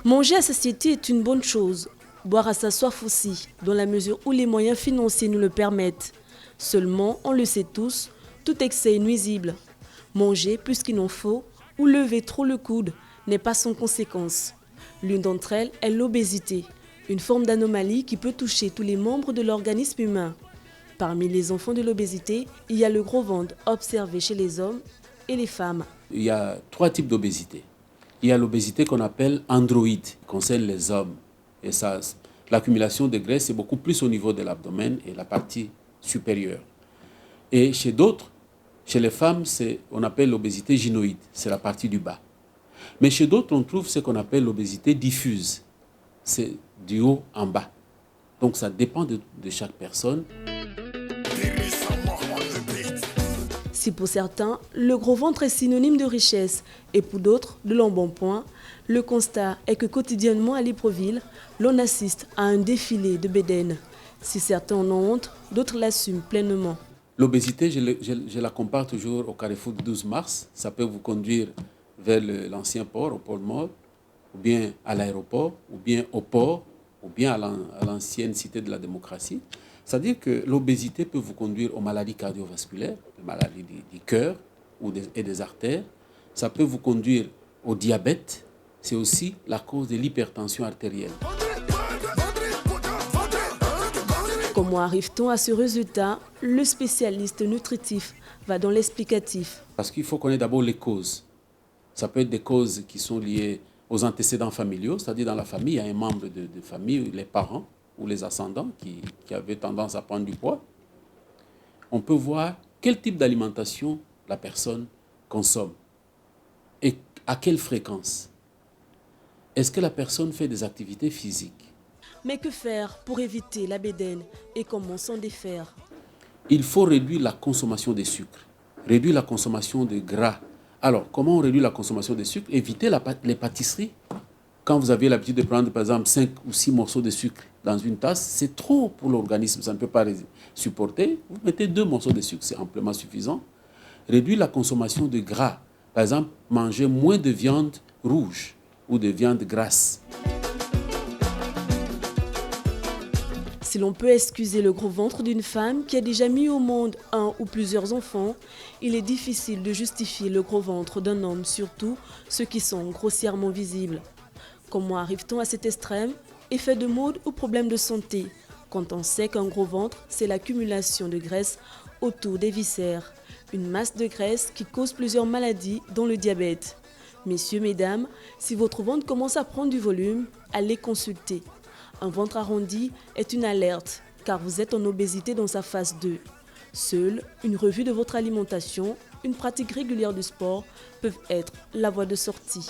Manger à satiété est une bonne chose. Boire à sa soif aussi, dans la mesure où les moyens financiers nous le permettent. Seulement, on le sait tous, tout excès est nuisible. Manger plus qu'il n'en faut ou lever trop le coude n'est pas sans conséquence. L'une d'entre elles est l'obésité, une forme d'anomalie qui peut toucher tous les membres de l'organisme humain. Parmi les enfants de l'obésité, il y a le gros ventre observé chez les hommes et les femmes. Il y a 3 types d'obésité. Il y a l'obésité qu'on appelle androïde, qui concerne les hommes. Et ça, l'accumulation de graisse est beaucoup plus au niveau de l'abdomen et la partie supérieure. Et chez d'autres, chez les femmes, on appelle l'obésité gynoïde, c'est la partie du bas. Mais chez d'autres, on trouve ce qu'on appelle l'obésité diffuse, c'est du haut en bas. Donc ça dépend de chaque personne. Si pour certains, le gros ventre est synonyme de richesse et pour d'autres, de l'embonpoint, le constat est que quotidiennement à Libreville, l'on assiste à un défilé de bédaines. Si certains en ont honte, d'autres l'assument pleinement. L'obésité, je la compare toujours au carrefour du 12 mars. Ça peut vous conduire vers l'ancien port, au pôle Nord, ou bien à l'aéroport, ou bien au port, ou bien à l'ancienne cité de la démocratie. C'est-à-dire que l'obésité peut vous conduire aux maladies cardiovasculaires, aux maladies du cœur et des artères. Ça peut vous conduire au diabète. C'est aussi la cause de l'hypertension artérielle. Comment arrive-t-on à ce résultat? Le spécialiste nutritif va dans l'explicatif. Parce qu'il faut connaître d'abord les causes. Ça peut être des causes qui sont liées aux antécédents familiaux, c'est-à-dire dans la famille, il y a un membre de famille, les parents ou les ascendants qui avaient tendance à prendre du poids. On peut voir quel type d'alimentation la personne consomme et à quelle fréquence. Est-ce que la personne fait des activités physiques? Mais que faire pour éviter la bédaine et comment s'en défaire? Il faut réduire la consommation de sucre, réduire la consommation de gras. Alors, comment on réduit la consommation de sucre? Évitez les pâtisseries. Quand vous avez l'habitude de prendre, par exemple, 5 ou 6 morceaux de sucre dans une tasse, c'est trop pour l'organisme, ça ne peut pas supporter. Vous mettez 2 morceaux de sucre, c'est amplement suffisant. Réduire la consommation de gras. Par exemple, manger moins de viande rouge ou de viande grasse. Si l'on peut excuser le gros ventre d'une femme qui a déjà mis au monde un ou plusieurs enfants, il est difficile de justifier le gros ventre d'un homme, surtout ceux qui sont grossièrement visibles. Comment arrive-t-on à cet extrême? Effet de mode ou problème de santé? Quand on sait qu'un gros ventre, c'est l'accumulation de graisse autour des viscères. Une masse de graisse qui cause plusieurs maladies, dont le diabète. Messieurs, mesdames, si votre ventre commence à prendre du volume, allez consulter. Un ventre arrondi est une alerte, car vous êtes en obésité dans sa phase 2. Seule une revue de votre alimentation, une pratique régulière du sport peuvent être la voie de sortie.